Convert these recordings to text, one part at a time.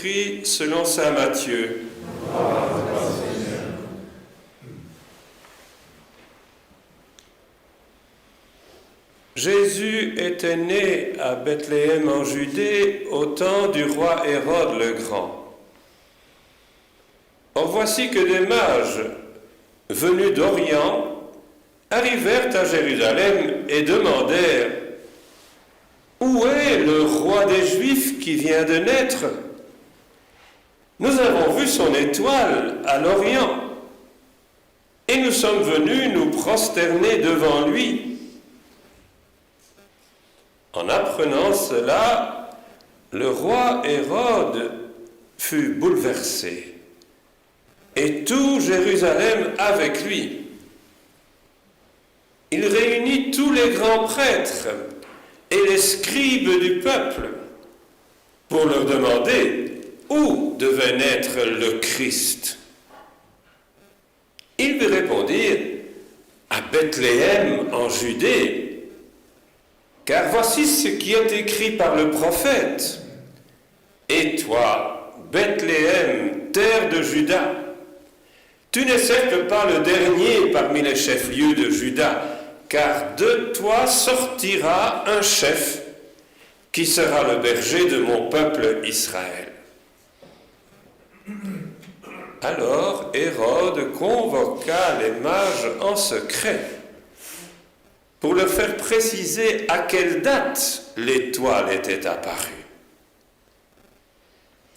Jésus-Christ selon saint Matthieu. Jésus était né à Bethléem en Judée au temps du roi Hérode le Grand. Or voici que des mages venus d'Orient arrivèrent à Jérusalem et demandèrent « Où est le roi des Juifs qui vient de naître? Nous avons vu son étoile à l'Orient et nous sommes venus nous prosterner devant lui. » En apprenant cela, le roi Hérode fut bouleversé, et tout Jérusalem avec lui. Il réunit tous les grands prêtres et les scribes du peuple pour leur demander où devait naître le Christ. Ils lui répondirent « À Bethléem en Judée, car voici ce qui est écrit par le prophète. Et toi, Bethléem, terre de Juda, tu n'es certes pas le dernier parmi les chefs-lieux de Juda, car de toi sortira un chef qui sera le berger de mon peuple Israël. » Alors Hérode convoqua les mages en secret pour leur faire préciser à quelle date l'étoile était apparue.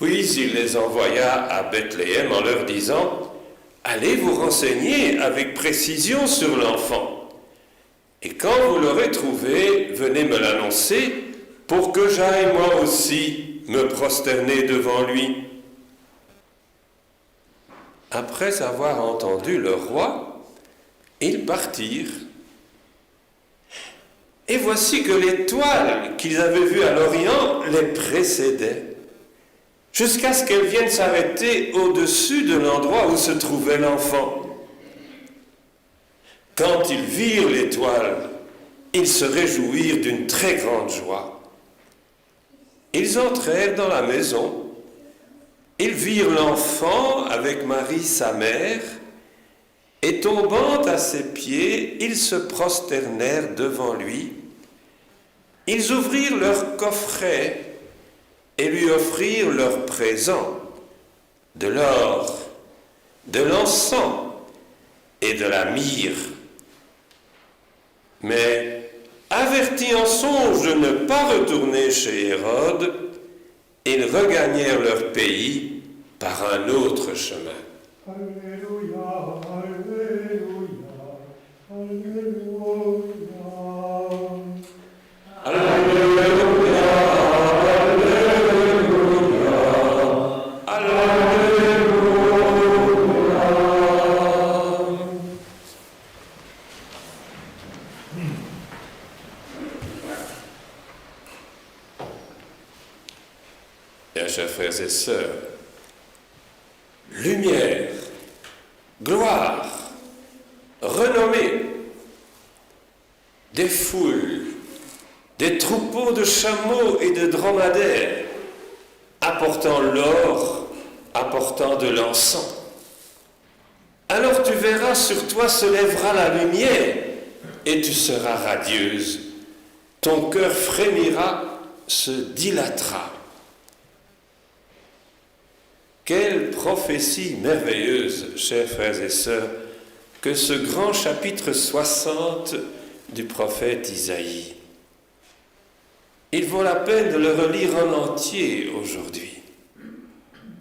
Puis il les envoya à Bethléem en leur disant « Allez vous renseigner avec précision sur l'enfant, et quand vous l'aurez trouvé, venez me l'annoncer pour que j'aille moi aussi me prosterner devant lui. » Après avoir entendu le roi, ils partirent. Et voici que l'étoile qu'ils avaient vue à l'Orient les précédait, jusqu'à ce qu'elle vienne s'arrêter au-dessus de l'endroit où se trouvait l'enfant. Quand ils virent l'étoile, ils se réjouirent d'une très grande joie. Ils entrèrent dans la maison, ils virent l'enfant avec Marie sa mère, et tombant à ses pieds, ils se prosternèrent devant lui. Ils ouvrirent leur coffret et lui offrirent leurs présents, de l'or, de l'encens et de la myrrhe. Mais, avertis en songe de ne pas retourner chez Hérode, ils regagnèrent leur pays par un autre chemin. Alléluia, Alléluia, Alléluia. Alléluia, Alléluia, Alléluia. Bien, chers frères et sœurs, lumière, gloire, renommée, des foules, des troupeaux de chameaux et de dromadaires, apportant l'or, apportant de l'encens. Alors tu verras, sur toi se lèvera la lumière, et tu seras radieuse. Ton cœur frémira, se dilatera. Quelle prophétie merveilleuse, chers frères et sœurs, que ce grand chapitre 60 du prophète Isaïe. Il vaut la peine de le relire en entier aujourd'hui.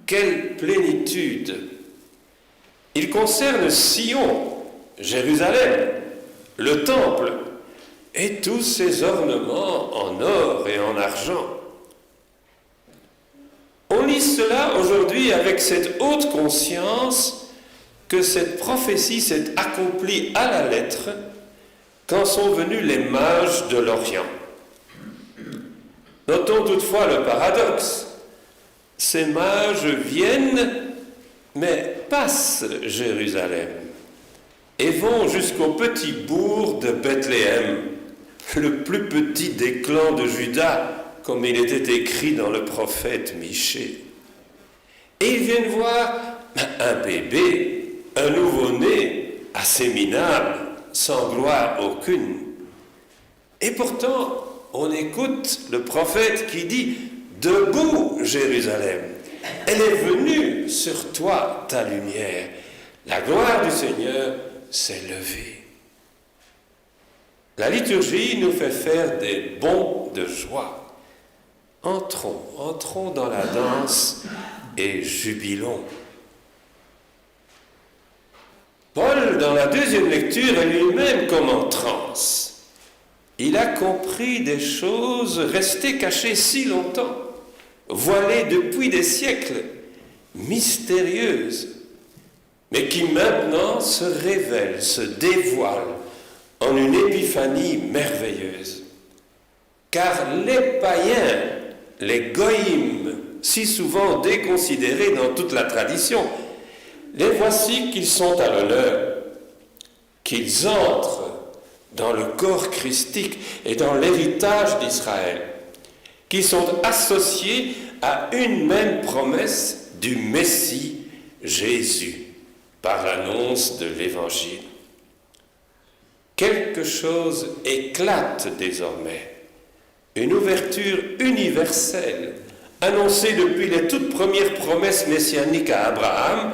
Quelle plénitude! Il concerne Sion, Jérusalem, le temple et tous ses ornements en or et en argent. On lit cela aujourd'hui avec cette haute conscience que cette prophétie s'est accomplie à la lettre quand sont venus les mages de l'Orient. Notons toutefois le paradoxe. Ces mages viennent, mais passent Jérusalem et vont jusqu'au petit bourg de Bethléem, le plus petit des clans de Juda, comme il était écrit dans le prophète Michée. ils viennent voir un bébé, un nouveau-né, assez minable, sans gloire aucune. Et pourtant, on écoute le prophète qui dit « Debout, Jérusalem, elle est venue sur toi ta lumière. La gloire du Seigneur s'est levée. » La liturgie nous fait faire des bonds de joie. Entrons dans la danse et jubilons. Paul, dans la deuxième lecture, est lui-même comme en transe. Il a compris des choses restées cachées si longtemps, voilées depuis des siècles, mystérieuses, mais qui maintenant se révèlent, se dévoilent en une épiphanie merveilleuse. Car les païens, les goïms, si souvent déconsidérés dans toute la tradition, les voici qu'ils sont à l'honneur, qu'ils entrent dans le corps christique et dans l'héritage d'Israël, qui sont associés à une même promesse du Messie Jésus par l'annonce de l'Évangile. Quelque chose éclate désormais, une ouverture universelle annoncée depuis les toutes premières promesses messianiques à Abraham,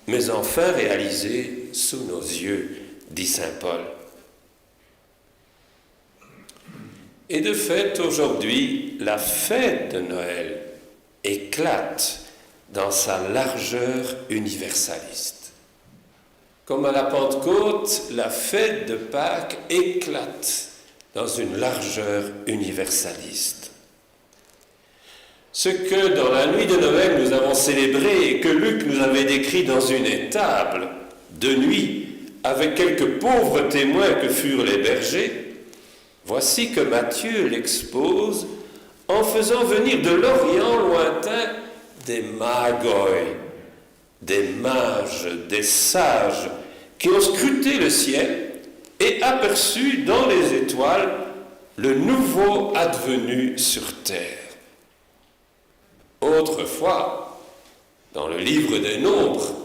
mais enfin réalisée sous nos yeux, dit saint Paul. Et de fait, aujourd'hui, la fête de Noël éclate dans sa largeur universaliste. Comme à la Pentecôte, la fête de Pâques éclate dans une largeur universaliste. Ce que dans la nuit de Noël nous avons célébré et que Luc nous avait décrit dans une étable de nuit avec quelques pauvres témoins que furent les bergers, voici que Matthieu l'expose en faisant venir de l'Orient lointain des magoi, des mages, des sages qui ont scruté le ciel et aperçu dans les étoiles le nouveau advenu sur terre. Autrefois, dans le livre des Nombres,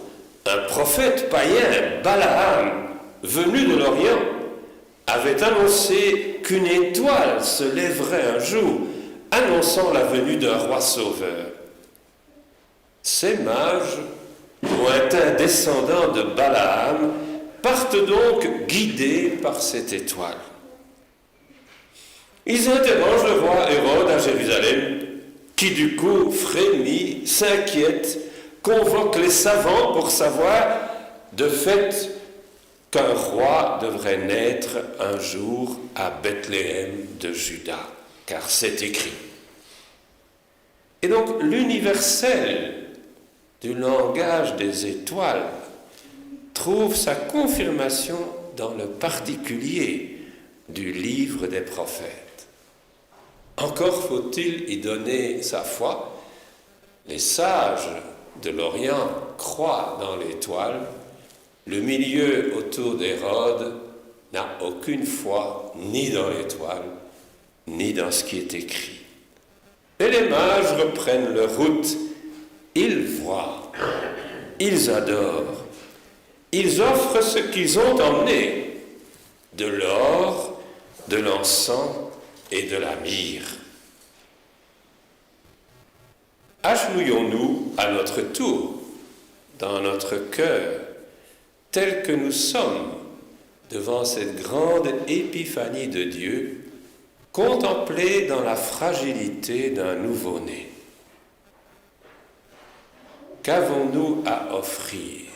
un prophète païen, Balaam, venu de l'Orient, avait annoncé qu'une étoile se lèverait un jour, annonçant la venue d'un roi sauveur. Ces mages, lointains descendants de Balaam, partent donc guidés par cette étoile. Ils interrogent le roi Hérode à Jérusalem, qui du coup frémit, s'inquiète, convoque les savants pour savoir de fait qu'un roi devrait naître un jour à Bethléem de Juda, car c'est écrit. Et donc l'universel du langage des étoiles trouve sa confirmation dans le particulier du livre des prophètes. Encore faut-il y donner sa foi. Les sages de l'Orient croient dans l'étoile. Le milieu autour d'Hérode n'a aucune foi ni dans l'étoile, ni dans ce qui est écrit. Et les mages reprennent leur route. Ils voient, ils adorent, ils offrent ce qu'ils ont emmené, de l'or, de l'encens et de la myrrhe. Agenouillons-nous à notre tour, dans notre cœur, tel que nous sommes devant cette grande épiphanie de Dieu, contemplée dans la fragilité d'un nouveau-né. Qu'avons-nous à offrir?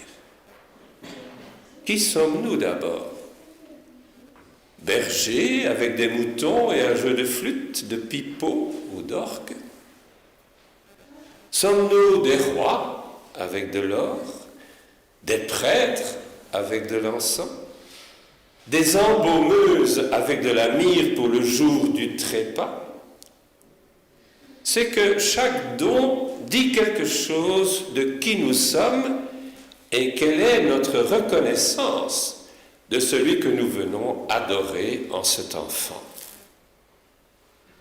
Qui sommes-nous d'abord? Bergers avec des moutons et un jeu de flûte, de pipeau ou d'orgue? Sommes-nous des rois avec de l'or, des prêtres avec de l'encens, des embaumeuses avec de la myrrhe pour le jour du trépas? C'est que chaque don dit quelque chose de qui nous sommes et quelle est notre reconnaissance de celui que nous venons adorer en cet enfant.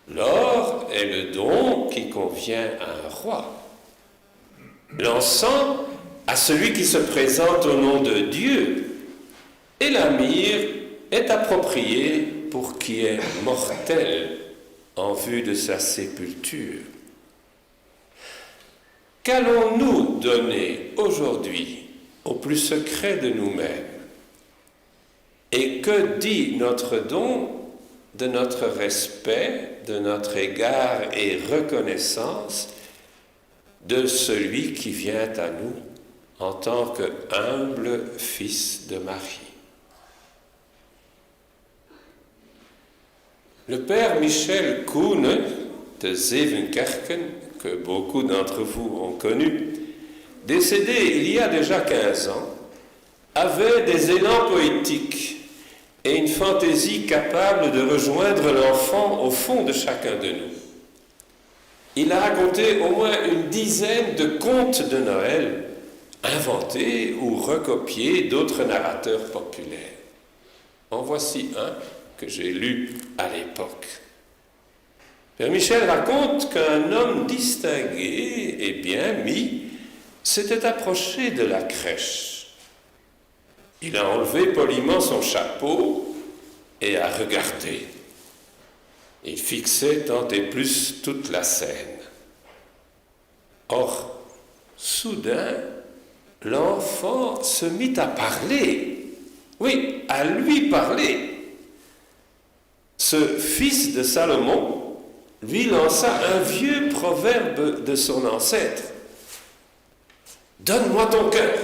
L'or est le don qui convient à un roi. l'encens à celui qui se présente au nom de Dieu, et la myrrhe est appropriée pour qui est mortel en vue de sa sépulture. Qu'allons-nous donner aujourd'hui au plus secret de nous-mêmes? Et que dit notre don de notre respect, de notre égard et reconnaissance de celui qui vient à nous en tant que humble fils de Marie? Le père Michel Kuhne de Zevenkerken, que beaucoup d'entre vous ont connu, décédé il y a déjà 15 ans, avait des élans poétiques et une fantaisie capable de rejoindre l'enfant au fond de chacun de nous. Il a raconté au moins une dizaine de contes de Noël, inventés ou recopiés d'autres narrateurs populaires. En voici un que j'ai lu à l'époque. Père Michel raconte qu'un homme distingué et bien mis s'était approché de la crèche. Il a enlevé poliment son chapeau et a regardé. Il fixait tant et plus toute la scène. Or, soudain, l'enfant se mit à parler. Oui, à lui parler. Ce fils de Salomon lui lança un vieux proverbe de son ancêtre. « Donne-moi ton cœur.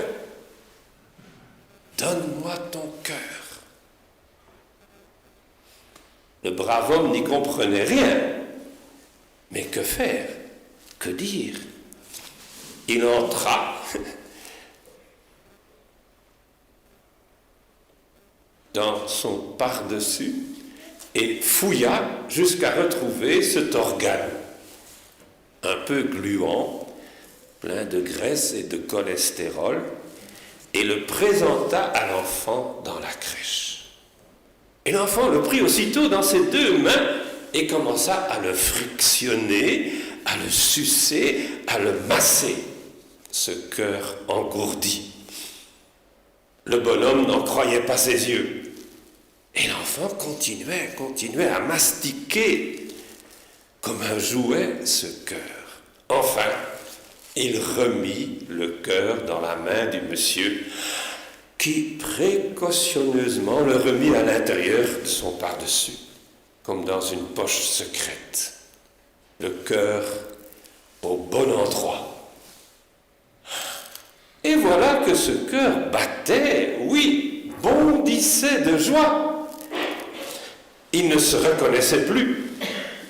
Donne-moi ton cœur. » Le brave homme n'y comprenait rien. Mais que faire? Que dire? Il entra dans son pardessus et fouilla jusqu'à retrouver cet organe, un peu gluant, plein de graisse et de cholestérol, et le présenta à l'enfant dans la crèche. Et l'enfant le prit aussitôt dans ses deux mains et commença à le frictionner, à le sucer, à le masser, ce cœur engourdi. Le bonhomme n'en croyait pas ses yeux. Et l'enfant continuait à mastiquer comme un jouet ce cœur. Enfin, il remit le cœur dans la main du monsieur qui précautionneusement le remit à l'intérieur de son pardessus, comme dans une poche secrète. Le cœur au bon endroit. Et voilà que ce cœur battait, oui, bondissait de joie. Il ne se reconnaissait plus.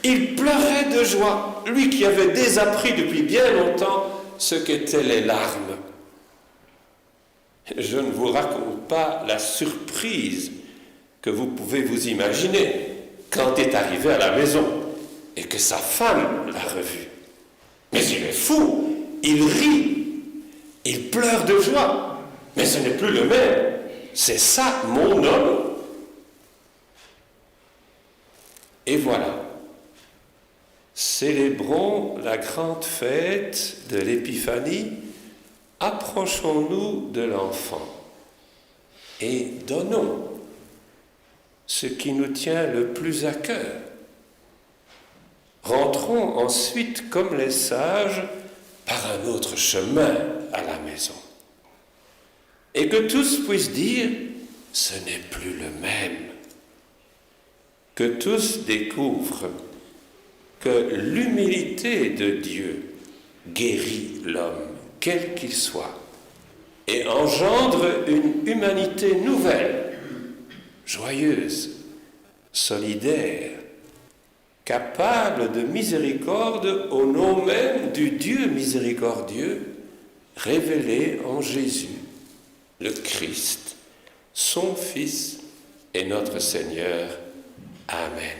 Il pleurait de joie, lui qui avait désappris depuis bien longtemps ce qu'étaient les larmes. Je ne vous raconte pas la surprise que vous pouvez vous imaginer quand il est arrivé à la maison et que sa femme l'a revu. Mais il est fou, il rit, il pleure de joie, mais ce n'est plus le même. C'est ça, mon homme. Et voilà, célébrons la grande fête de l'Épiphanie, approchons-nous de l'enfant et donnons ce qui nous tient le plus à cœur. Rentrons ensuite, comme les sages, par un autre chemin à la maison. Et que tous puissent dire, ce n'est plus le même. Que tous découvrent que l'humilité de Dieu guérit l'homme, quel qu'il soit, et engendre une humanité nouvelle, joyeuse, solidaire, capable de miséricorde au nom même du Dieu miséricordieux, révélé en Jésus, le Christ, son Fils et notre Seigneur. Amen.